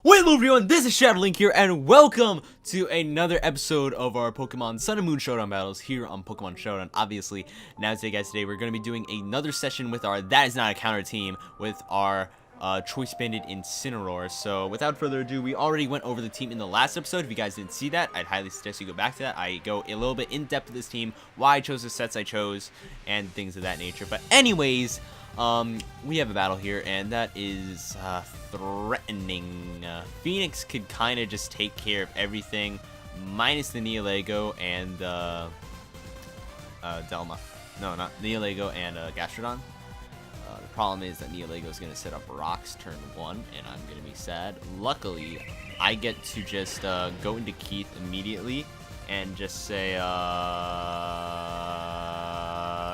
Hello everyone, this is Shadowlink here, and welcome to another episode of our Pokemon Sun and Moon Showdown battles here on Pokemon Showdown. Obviously, now today we're going to be doing another session with our That Is Not a Counter team with our Choice Band Incineroar. So without further ado, we already went over the team in the last episode. If you guys didn't see that, I'd highly suggest you go back to that. I go a little bit in depth with this team, why I chose the sets I chose, and things of that nature. But anyways, we have a battle here, and that is threatening. Phoenix could kind of just take care of everything, minus the Neolego and Delma. No, not Neolego and Gastrodon. The problem is that Neolego is going to set up rocks turn 1, and I'm going to be sad. Luckily, I get to just go into Keith immediately and just say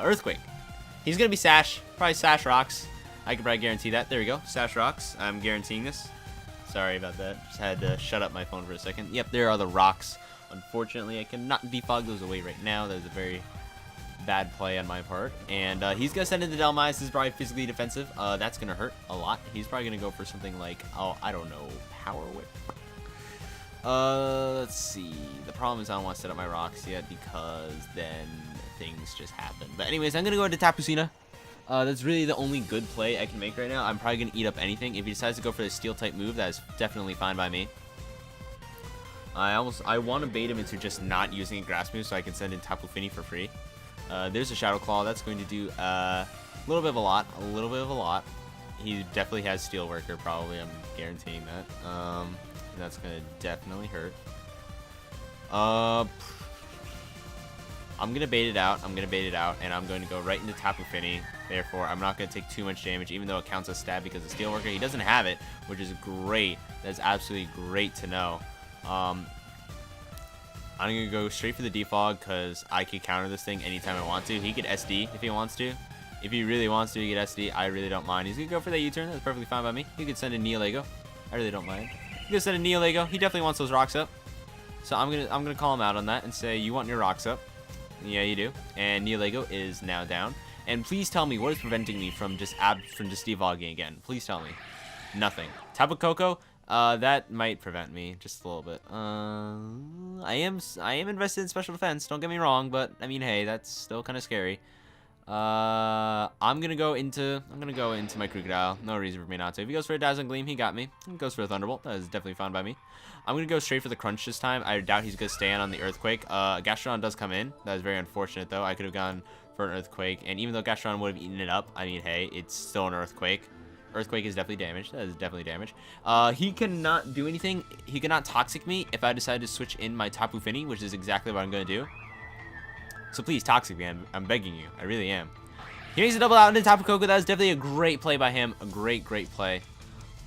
Earthquake. He's going to be Sash. Probably Sash Rocks. I can probably guarantee that. There we go. Sash Rocks. I'm guaranteeing this. Sorry about that. Just had to shut up my phone for a second. Yep, there are the rocks. Unfortunately, I cannot defog those away right now. That is a very bad play on my part. And he's going to send in the Delmise. This is probably physically defensive. That's going to hurt a lot. He's probably going to go for something like, oh, I don't know, Power Whip. Let's see. The problem is I don't want to set up my rocks yet because then things just happen. But anyways, I'm going to go into Tapu Koko. That's really the only good play I can make right now. I'm probably going to eat up anything. If he decides to go for the steel type move, that is definitely fine by me. I want to bait him into just not using a grass move so I can send in Tapu Fini for free. There's a Shadow Claw. That's going to do a little bit of a lot. He definitely has Steel Worker, probably. I'm guaranteeing that. That's going to definitely hurt. I'm going to bait it out, and I'm going to go right into Tapu Fini. Therefore, I'm not going to take too much damage, even though it counts as stab because of Steel Worker. He doesn't have it, which is great. That's absolutely great to know. I'm going to go straight for the defog because I could counter this thing anytime I want to. He could SD if he wants to. If he really wants to, he could SD. I really don't mind. He's going to go for that U-turn. That's perfectly fine by me. He could send a Neolego. I really don't mind. He could send a Neolego. He definitely wants those rocks up. So I'm gonna call him out on that and say, you want your rocks up. Yeah, you do. And Neolego is now down. And please tell me what is preventing me from just defogging again. Please tell me. Nothing. Tapu Koko, that might prevent me just a little bit. I am invested in special defense. Don't get me wrong, but I mean, hey, that's still kind of scary. I'm gonna go into my Crocodile. No reason for me not to. If he goes for a Dazzling Gleam, he got me. If he goes for a Thunderbolt, that is definitely fine by me. I'm gonna go straight for the Crunch this time. I doubt he's gonna stand on the Earthquake. Gastrodon does come in. That is very unfortunate though. I could have gone for an Earthquake, and even though Gastrodon would have eaten it up, I mean, hey, it's still an Earthquake. Earthquake is definitely damaged. That is definitely damage. He cannot do anything. He cannot Toxic me if I decide to switch in my Tapu Fini, which is exactly what I'm gonna do. So please, Toxic me. I'm begging you. I really am. He makes a double out into Tapu Koko. That was definitely a great play by him. A great play.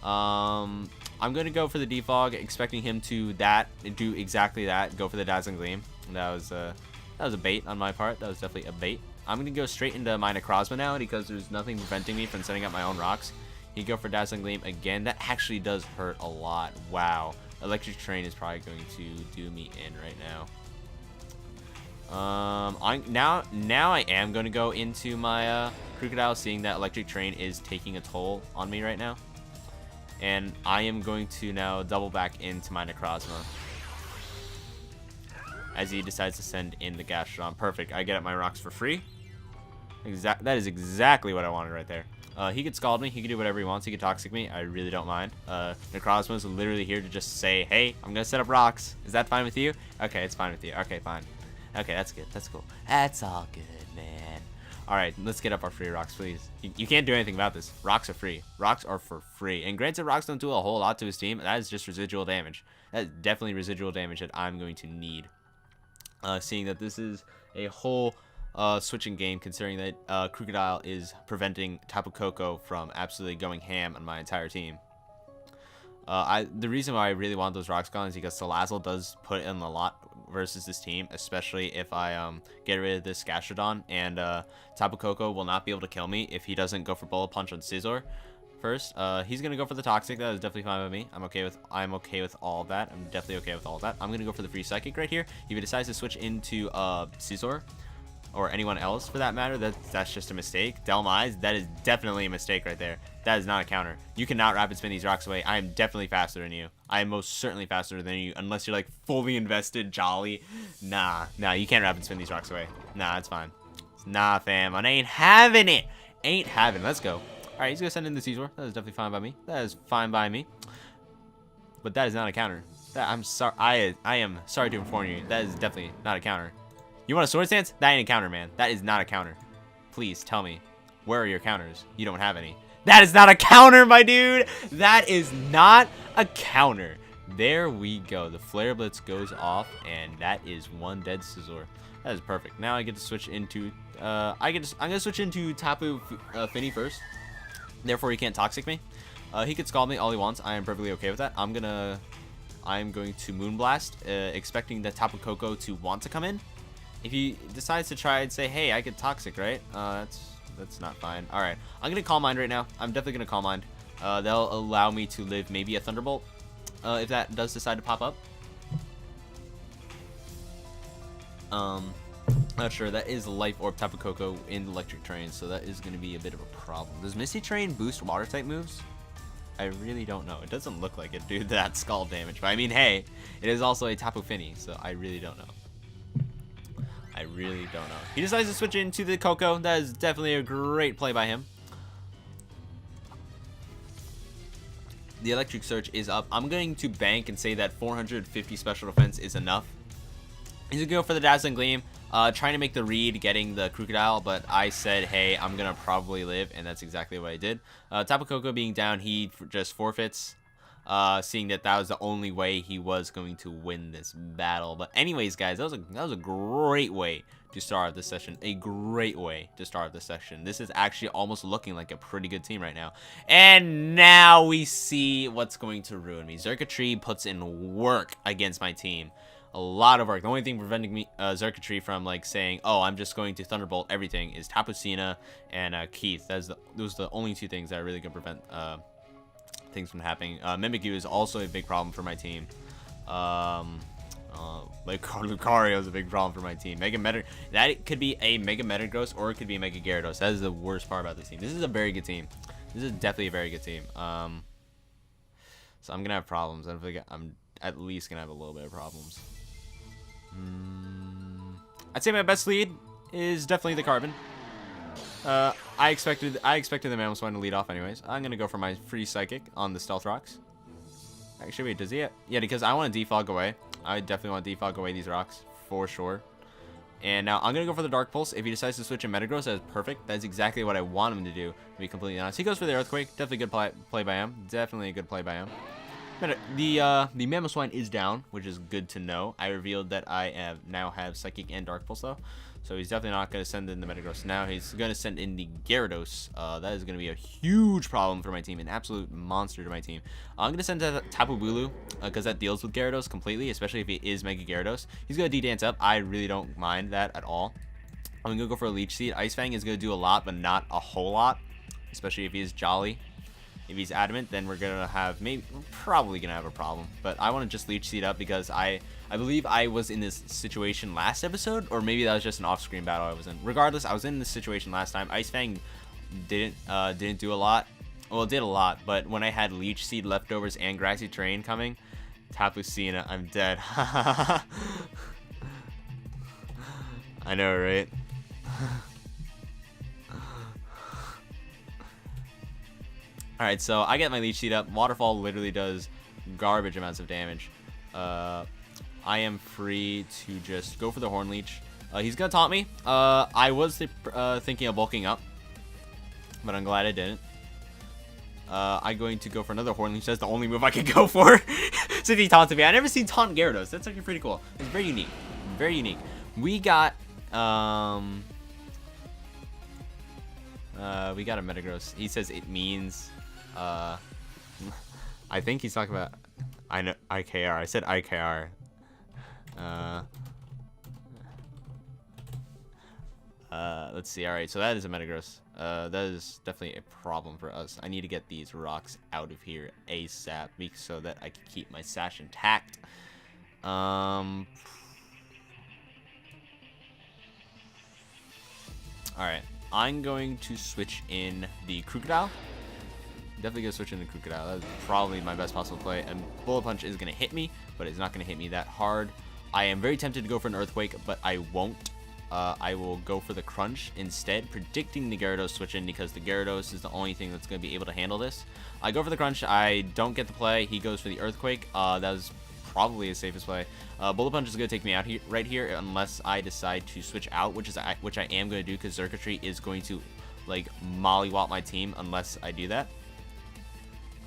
I'm going to go for the defog, expecting him to do exactly that. Go for the Dazzling Gleam. That was a bait on my part. That was definitely a bait. I'm going to go straight into my Necrozma now because there's nothing preventing me from setting up my own rocks. He go for Dazzling Gleam again. That actually does hurt a lot. Wow. Electric Train is probably going to do me in right now. Now I am going to go into my Crocodile, seeing that Electric Train is taking a toll on me right now. And I am going to now double back into my Necrozma as he decides to send in the Gastrodon. Perfect. I get my rocks for free. That is exactly what I wanted right there. He could Scald me. He could do whatever he wants. He could Toxic me. I really don't mind. Necrozma is literally here to just say, hey, I'm going to set up rocks. Is that fine with you? Okay, it's fine with you. Okay, fine. Okay, that's good. That's cool. That's all good, man. All right, let's get up our free rocks, please. You can't do anything about this. Rocks are free. Rocks are for free. And granted, rocks don't do a whole lot to his team. That is just residual damage. That is definitely residual damage that I'm going to need. Seeing that this is a whole switching game, considering that Crocodile is preventing Tapu Koko from absolutely going ham on my entire team. The reason why I really want those rocks gone is because Salazzle does put in a lot versus this team, especially if I get rid of this Gastrodon, and Tapu Koko will not be able to kill me if he doesn't go for Bullet Punch on Scizor first. He's gonna go for the Toxic. That is definitely fine with me. I'm okay with all of that. I'm definitely okay with all of that. I'm gonna go for the free Psychic right here. If he decides to switch into Scizor, or anyone else for that matter, that's just a mistake. Delmise, that is definitely a mistake right there. That is not a counter. You cannot rapid spin these rocks away. I am definitely faster than you. I am most certainly faster than you, unless you're like fully invested, jolly. Nah, you can't rapid spin these rocks away. Nah, that's fine. Nah, fam, I ain't having it. Ain't having it. Let's go. All right, he's gonna send in the Caesar. That is definitely fine by me. That is fine by me. But that is not a counter. I'm sorry. I am sorry to inform you. That is definitely not a counter. You want a sword stance? That ain't a counter, man. That is not a counter. Please tell me, where are your counters? You don't have any. That is not a counter, my dude. That is not a counter. There we go. The Flare Blitz goes off, and that is one dead Scizor. That is perfect. Now I get to switch into. I'm gonna switch into Tapu Fini first. Therefore, he can't Toxic me. He could Scald me all he wants. I am perfectly okay with that. I'm going to Moonblast, expecting the Tapu Koko to want to come in. If he decides to try and say, hey, I could Toxic, right? That's not fine. All right. I'm going to Calm Mind right now. I'm definitely going to Calm Mind. They'll allow me to live maybe a Thunderbolt if that does decide to pop up. Not sure. That is Life Orb Tapu Koko in Electric Terrain, so that is going to be a bit of a problem. Does Misty Terrain boost Water type moves? I really don't know. It doesn't look like it due to that Scald damage, but I mean, hey, it is also a Tapu Fini, so I really don't know. I really don't know. He decides to switch into the Koko. That is definitely a great play by him. The Electric Surge is up. I'm going to bank and say that 450 special defense is enough. He's going to go for the Dazzling Gleam, trying to make the read, getting the Crocodile, but I said, hey, I'm going to probably live, and that's exactly what I did. Tapu Koko being down, he just forfeits, seeing that that was the only way he was going to win this battle. But anyways, guys, that was a great way to start this session. A great way to start this session. This is actually almost looking like a pretty good team right now. And now we see what's going to ruin me. Xurkitree puts in work against my team. A lot of work. The only thing preventing me, Xurkitree from like saying, "Oh, I'm just going to Thunderbolt everything," is Tapu Fini and Keith. Those are the only two things that are really gonna prevent things from happening. Mimikyu is also a big problem for my team. Like Lucario is a big problem for my team. That could be a Mega Metagross or it could be a Mega Gyarados. That is the worst part about this team. This is a very good team. This is definitely a very good team. So I'm gonna have problems. I think I'm at least gonna have a little bit of problems. I'd say my best lead is definitely the Carbon. I expected the Mamoswine to lead off anyways. I'm gonna go for my free Psychic on the Stealth Rocks. Actually, wait, does he? Yeah, because I want to defog away. I definitely want to defog away these rocks for sure. And now I'm gonna go for the Dark Pulse. If he decides to switch in Metagross, that is perfect. That's exactly what I want him to do. To be completely honest, he goes for the Earthquake. Definitely good play by him. Definitely a good play by him. The Mamoswine is down, which is good to know. I revealed that I now have Psychic and Dark Pulse though, so he's definitely not going to send in the Metagross. Now he's going to send in the Gyarados. That is going to be a huge problem for my team, an absolute monster to my team. I'm going to send Tapu Bulu because that deals with Gyarados completely, especially if he is Mega Gyarados. He's going to D-Dance up. I really don't mind that at all. I'm going to go for a Leech Seed. Ice Fang is going to do a lot, but not a whole lot, especially if he is Jolly. If he's Adamant, then we're probably gonna have a problem. But I want to just Leech Seed up because I believe I was in this situation last episode, or maybe that was just an off-screen battle I was in. Regardless, I was in this situation last time. Ice Fang didn't do a lot. Well, it did a lot, but when I had Leech Seed leftovers and Grassy Terrain coming, Tapu Fini, I'm dead. I know, right? Alright, so I get my Leech Seed up. Waterfall literally does garbage amounts of damage. I am free to just go for the Horn Leech. He's going to taunt me. I was thinking of bulking up, but I'm glad I didn't. I'm going to go for another Horn Leech. That's the only move I can go for. Since he taunted me. I never seen taunt Gyarados. That's actually pretty cool. It's very unique. Very unique. We got a Metagross. He says it means... I think he's talking about IKR. I said IKR. Let's see. All right, so that is a Metagross. That is definitely a problem for us. I need to get these rocks out of here ASAP so that I can keep my sash intact. All right, I'm going to switch in the Crocodile. Definitely gonna switch into Crocodile. That's probably my best possible play. And Bullet Punch is gonna hit me, but it's not gonna hit me that hard. I am very tempted to go for an Earthquake, but I won't. I will go for the Crunch instead, predicting the Gyarados switch in because the Gyarados is the only thing that's going to be able to handle this. I go for the Crunch. I don't get the play. He goes for the Earthquake. That was probably his safest play. Bullet Punch is going to take me out here, right here, unless I decide to switch out, which I am going to do because Xurkitree is going to like mollywop my team unless I do that.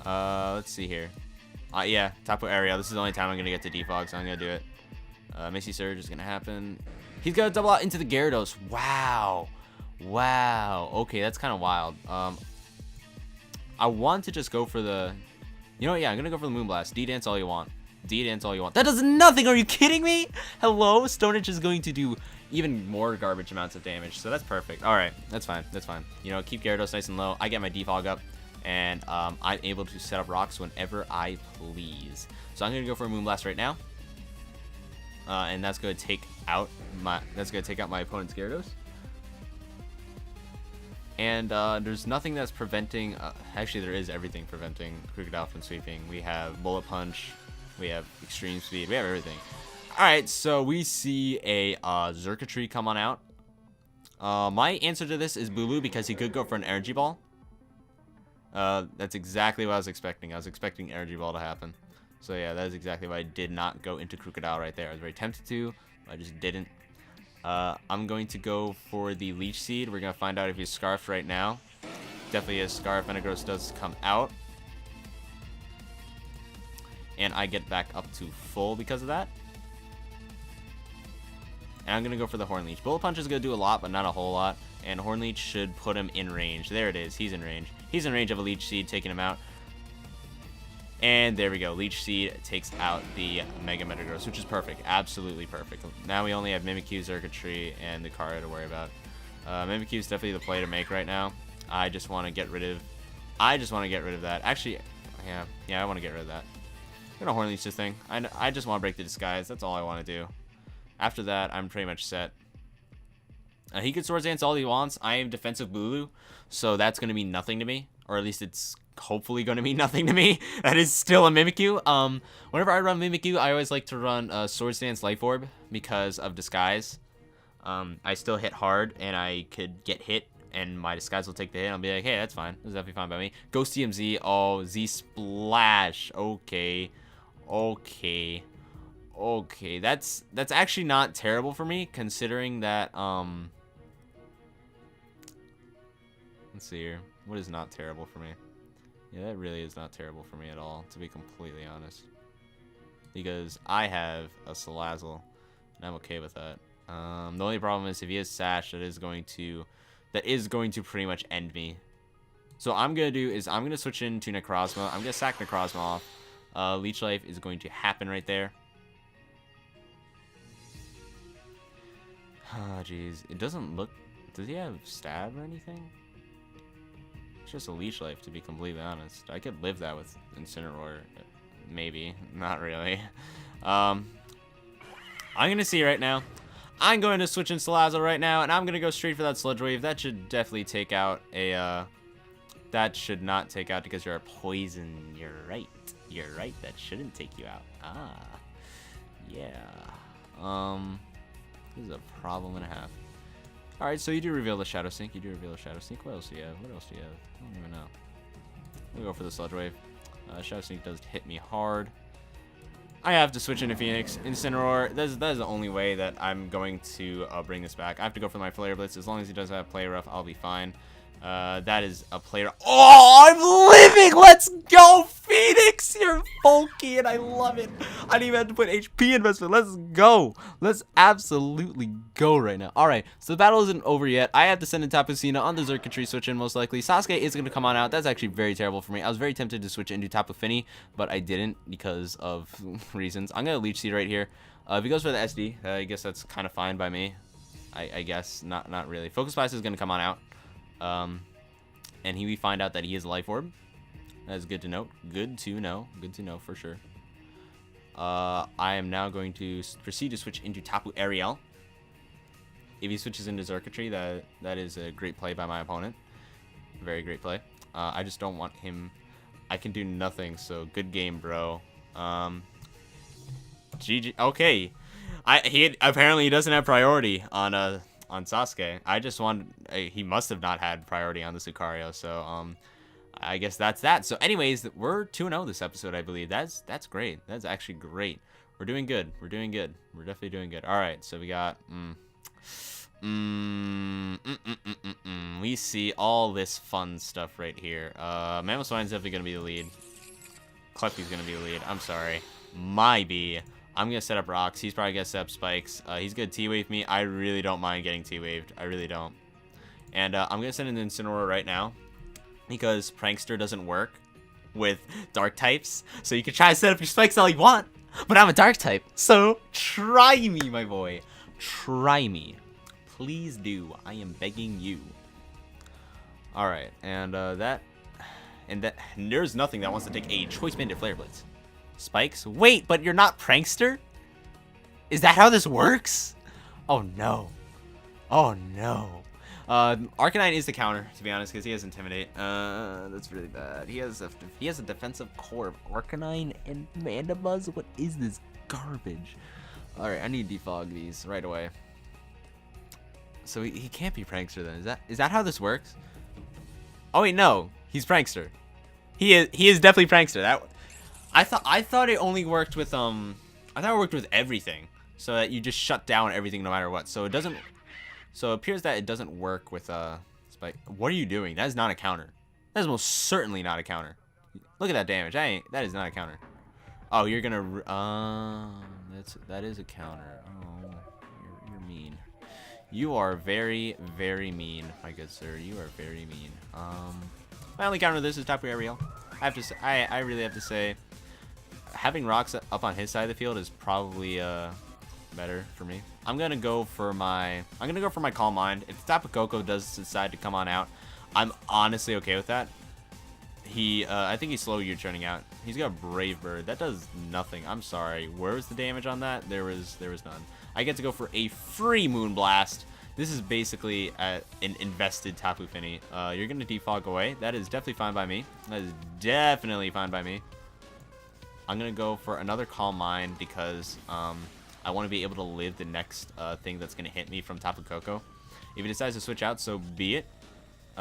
Let's see here. Yeah, Tapu Area. This is the only time I'm going to get to defog, so I'm going to do it. Misty Surge is going to happen. He's going to double out into the Gyarados. Wow. Wow. Okay, that's kind of wild. I want to just go for the... You know what? Yeah, I'm going to go for the Moonblast. D-Dance all you want. D-Dance all you want. That does nothing! Are you kidding me? Hello? Stone Edge is going to do even more garbage amounts of damage, so that's perfect. Alright, that's fine. That's fine. You know, keep Gyarados nice and low. I get my defog up, and I'm able to set up rocks whenever I please. So I'm going to go for a Moonblast right now. And that's going to take out my opponent's Gyarados. And there's nothing that's preventing. Actually, there is everything preventing Crocodile from sweeping. We have Bullet Punch. We have Extreme Speed. We have everything. All right, so we see a Xurkitree come on out. My answer to this is Bulu because he could go for an Energy Ball. That's exactly what I was expecting. I was expecting Energy Ball to happen. So yeah, that is exactly why I did not go into Crocodile right there. I was very tempted to, but I just didn't. I'm going to go for the Leech Seed. We're going to find out if he's Scarfed right now. Definitely is Scarf. Metagross does come out. And I get back up to full because of that. And I'm going to go for the Horn Leech. Bullet Punch is going to do a lot, but not a whole lot. And Horn Leech should put him in range. There it is. He's in range. He's in range of a Leech Seed, taking him out. And there we go. Leech Seed takes out the Mega Metagross, which is perfect. Absolutely perfect. Now we only have Mimikyu, Xurkitree, and the Lucario to worry about. Mimikyu is definitely the play to make right now. I just want to get rid of... that. Actually, yeah, I want to get rid of that. I'm going to Horn Leech this thing. I just want to break the disguise. That's all I want to do. After that, I'm pretty much set. He could Swords Dance all he wants. I am defensive Bulu, so that's going to mean nothing to me. Or at least it's hopefully going to mean nothing to me. That is still a Mimikyu. Whenever I run Mimikyu, I always like to run Swords Dance Life Orb because of Disguise. I still hit hard, and I could get hit, and my Disguise will take the hit. I'll be like, hey, that's fine. That's definitely fine by me. Ghost TMZ. Oh, Z Splash. Okay. Okay. Okay. That's actually not terrible for me, considering that, let's see here. What is not terrible for me? Yeah, that really is not terrible for me at all, to be completely honest. Because I have a Salazzle, and I'm okay with that. The only problem is if he has Sash, that is going to pretty much end me. So what I'm gonna do is I'm gonna switch into Necrozma. I'm gonna sack Necrozma off. Leech Life is going to happen right there. Ah, jeez. It doesn't look... Does he have Stab or anything? It's just a Leech Life, to be completely honest. I could live that with Incineroar. Maybe. Not really. I'm going to see right now. I'm going to switch in Salazzle right now, and I'm going to go straight for that Sludge Wave. That should definitely take out a... that should not take out because you're a poison. You're right. You're right. That shouldn't take you out. Ah. Yeah. This is a problem and a half. Alright, so you do reveal the Shadow Sneak. You do reveal the Shadow Sneak. What else do you have? What else do you have? I don't even know. We'll go for the Sludge Wave. Shadow Sneak does hit me hard. I have to switch into Phoenix. Incineroar, that is the only way that I'm going to bring this back. I have to go for my Flare Blitz. As long as he does have Play Rough, I'll be fine. That is a player. Oh, I'm living! Let's go, Phoenix! You're bulky, and I love it. I didn't even have to put HP investment. Let's go. Let's absolutely go right now. All right, so the battle isn't over yet. I have to send in Tapu Koko on the Xurkitree switch in, most likely. Sasuke is going to come on out. That's actually very terrible for me. I was very tempted to switch into Tapu Fini, but I didn't because of reasons. I'm going to Leech Seed right here. If he goes for the SD, I guess that's kind of fine by me. I guess. Not really. Focus Blast is going to come on out. And we find out that he is a Life Orb. That's good to know. Good to know. Good to know for sure. I am now going to proceed to switch into Tapu Ariel. If he switches into Xurkitree, that is a great play by my opponent. Very great play. I just don't want him. I can do nothing. So good game, bro. GG. Okay. Apparently he doesn't have priority on Sasuke. I just want he must have not had priority on the Lucario. So I guess that's that. So anyways, we're 2-0 this episode, I believe. That's great. That's actually great. We're doing good. We're doing good. We're definitely doing good. All right. So we got we see all this fun stuff right here. Mamoswine's definitely gonna be the lead. Clefty's gonna be the lead. I'm sorry. My B. I'm gonna set up rocks. He's probably gonna set up spikes. He's gonna T-wave me. I really don't mind getting T-waved. I really don't. And I'm gonna send an Incineroar right now because Prankster doesn't work with dark types. So you can try to set up your spikes all you want, but I'm a dark type. So try me, my boy. Try me. Please do. I am begging you. All right, and there's nothing that wants to take a Choice Band Flare Blitz. Spikes? Wait, but you're not Prankster? Is that how this works? Oh no. Oh no. Arcanine is the counter, to be honest, because he has Intimidate. That's really bad. He has a defensive core. Arcanine and Mandibuzz? What is this garbage? Alright, I need to defog these right away. So he can't be Prankster then. Is that how this works? Oh wait, no. He's Prankster. He is definitely Prankster. I thought it only worked with I thought it worked with everything, so that you just shut down everything no matter what. So it doesn't. So it appears that it doesn't work with Spike. What are you doing? That is not a counter. That is most certainly not a counter. Look at that damage. That is not a counter. Oh, you're gonna. That is a counter. Oh, you're mean. You are very, very mean, my good sir. You are very mean. My only counter to this is Tapu Ariel. I really have to say, having rocks up on his side of the field is probably better for me. I'm gonna go for my Calm Mind. If Tapu Koko does decide to come on out, I'm honestly okay with that. I think he's slow U-turning out. He's got Brave Bird. That does nothing. I'm sorry. Where was the damage on that? There was none. I get to go for a free Moonblast. This is basically an invested Tapu Fini. You're gonna defog away. That is definitely fine by me. That is definitely fine by me. I'm gonna go for another Calm Mind because I want to be able to live the next thing that's gonna hit me from Tapu Koko. If he decides to switch out, so be it.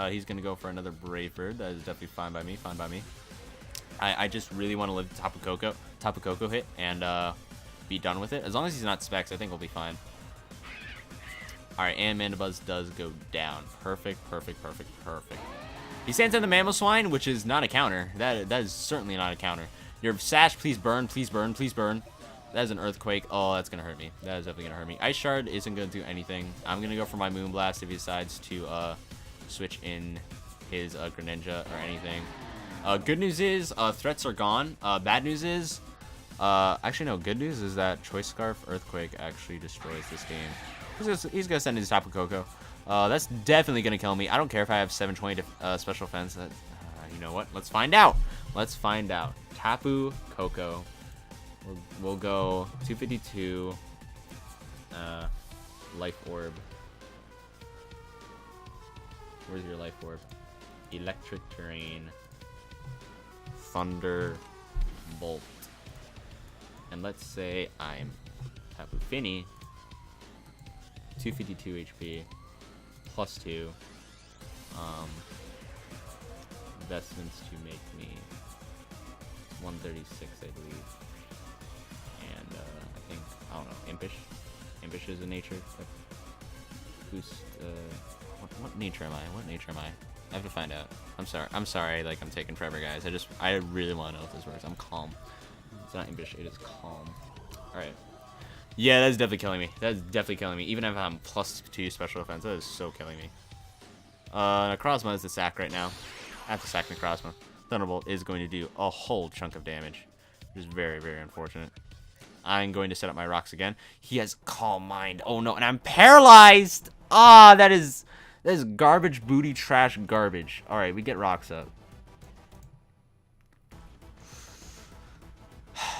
He's gonna go for another Brave Bird. That is definitely fine by me. Fine by me. I just really want to live the Tapu Koko hit and be done with it. As long as he's not Specs, I think we'll be fine. Alright, and Mandibuzz does go down. Perfect, perfect, perfect, perfect. He stands in the Mamoswine, which is not a counter. That is certainly not a counter. Your Sash, please burn, please burn, please burn. That is an Earthquake. Oh, that's going to hurt me. That is definitely going to hurt me. Ice Shard isn't going to do anything. I'm going to go for my Moonblast if he decides to switch in his Greninja or anything. Good news is threats are gone. Bad news is... actually, no. Good news is that Choice Scarf Earthquake actually destroys this game. He's going to send his Tapu Koko. That's definitely going to kill me. I don't care if I have 720 special defense. You know what? Let's find out. Let's find out. Tapu Koko. We'll go 252. Life Orb. Where's your Life Orb? Electric Terrain. Thunder Bolt. And let's say I'm Tapu Fini. 252 HP. Plus 2. Investments to make me 136, I believe. And I think, I don't know, Impish? Impish is a nature. Boost, what nature am I? What nature am I? I have to find out. I'm sorry, like I'm taking forever, guys. I really want to know if this works. I'm calm. It's not Impish, it is calm. Alright. Yeah, that's definitely killing me. That's definitely killing me. Even if I'm plus 2 special defense, that is so killing me. Necrozma is the sack right now. I have to sack Necrozma. Thunderbolt is going to do a whole chunk of damage. Which is very, very unfortunate. I'm going to set up my rocks again. He has Calm Mind. Oh no, and I'm paralyzed! Ah, that is garbage, booty, trash, garbage. Alright, we get rocks up.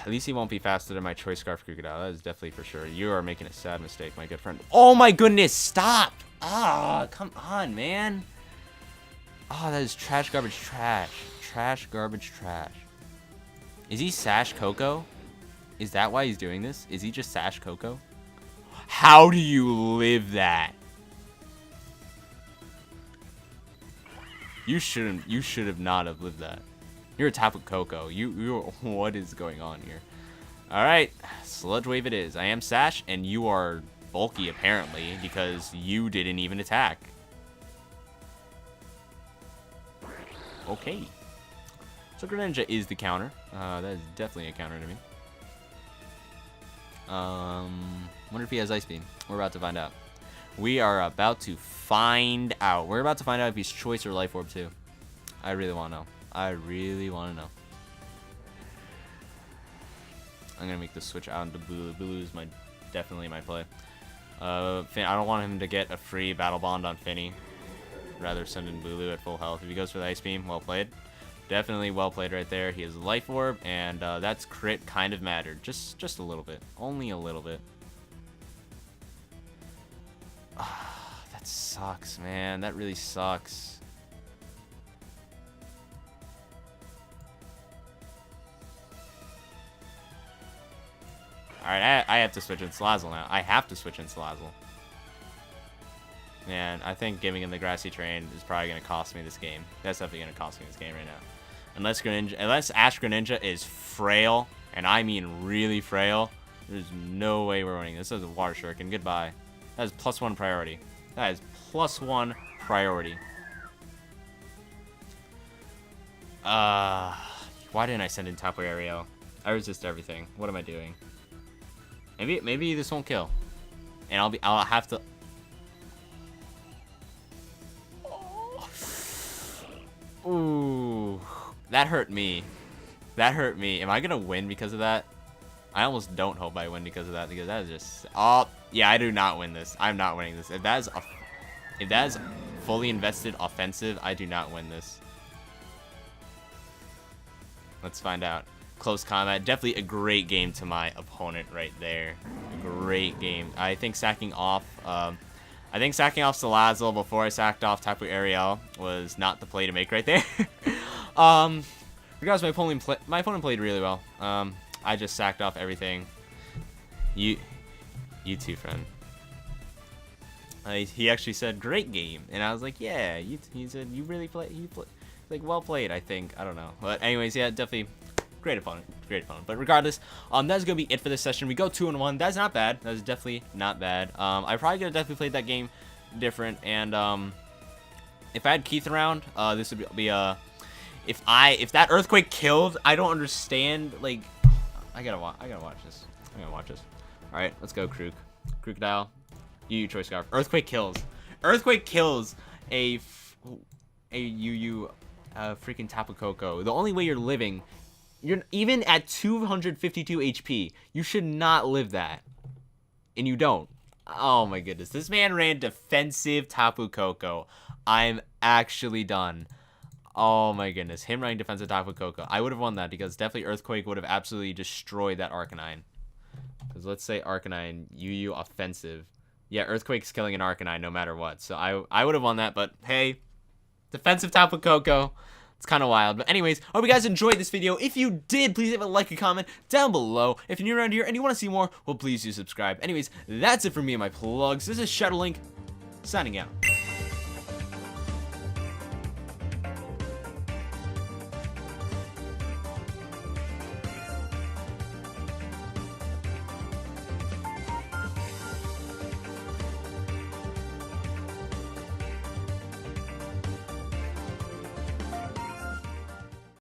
At least he won't be faster than my Choice Scarf Crocodile. That is definitely for sure. You are making a sad mistake, my good friend. Oh my goodness, stop! Ah, come on, man. Oh, that is trash, garbage, trash. Trash, garbage, trash. Is he Sash Coco? Is that why he's doing this? Is he just Sash Coco? How do you live that? You shouldn't. You should have not have lived that. You're a Tapu Koko. You're. What is going on here? All right, Sludge Wave it is. I am Sash, and you are bulky apparently because you didn't even attack. Okay. So Greninja is the counter. That is definitely a counter to me. Wonder if he has Ice Beam. We're about to find out. We are about to find out. We're about to find out if he's Choice or Life Orb too. I really want to know. I really want to know. I'm gonna make the switch out into Bulu. Bulu is definitely my play. I don't want him to get a free Battle Bond on Finny. Rather send in Bulu at full health. If he goes for the Ice Beam, well played. Definitely well played right there. He has a Life Orb, and that's crit kind of mattered. Just a little bit. Only a little bit. That sucks, man. That really sucks. Alright, I have to switch in Salazzle now. I have to switch in Salazzle. Man, I think giving him the Grassy Terrain is probably going to cost me this game. That's definitely going to cost me this game right now. Unless Ash Greninja is frail, and I mean really frail, there's no way we're winning. This is a Water Shuriken. Goodbye. That is +1 priority. That is +1 priority. Why didn't I send in Tapu Ariel? I resist everything. What am I doing? Maybe this won't kill, and I'll have to. Ooh, that hurt me. That hurt me. Am I gonna win because of that? I almost don't hope I win because of that, because that is just. Oh, yeah, I do not win this. I'm not winning this. If that is fully invested offensive, I do not win this. Let's find out. Close combat. Definitely a great game to my opponent right there. A great game. I think sacking off Salazzle before I sacked off Tapu Ariel was not the play to make right there. Regardless, my opponent played really well. I just sacked off everything. You too, friend. He actually said great game, and I was like, yeah. He said you really play. Like well played, I think. I don't know, but anyways, yeah, definitely. Great opponent. But regardless, that's gonna be it for this session. We go 2-1. That's not bad. That's definitely not bad. I probably could have definitely played that game different. And if I had Keith around, this would be if that Earthquake killed, I don't understand. Like, I gotta watch this. All right, let's go, Krook. Crocodile. UU Choice Scarf. Earthquake kills. Earthquake kills a UU freaking Tapu Koko. The only way you're living. You're even at 252 HP. You should not live that. And you don't. Oh my goodness. This man ran defensive Tapu Koko. I'm actually done. Oh my goodness. Him running defensive Tapu Koko. I would have won that because definitely Earthquake would have absolutely destroyed that Arcanine. Because let's say Arcanine, UU offensive. Yeah, Earthquake's killing an Arcanine no matter what. So I would have won that. But hey, defensive Tapu Koko. It's kind of wild. But anyways, I hope you guys enjoyed this video. If you did, please leave a like and comment down below. If you're new around here and you want to see more, well, please do subscribe. Anyways, that's it for me and my plugs. This is Showdown, signing out.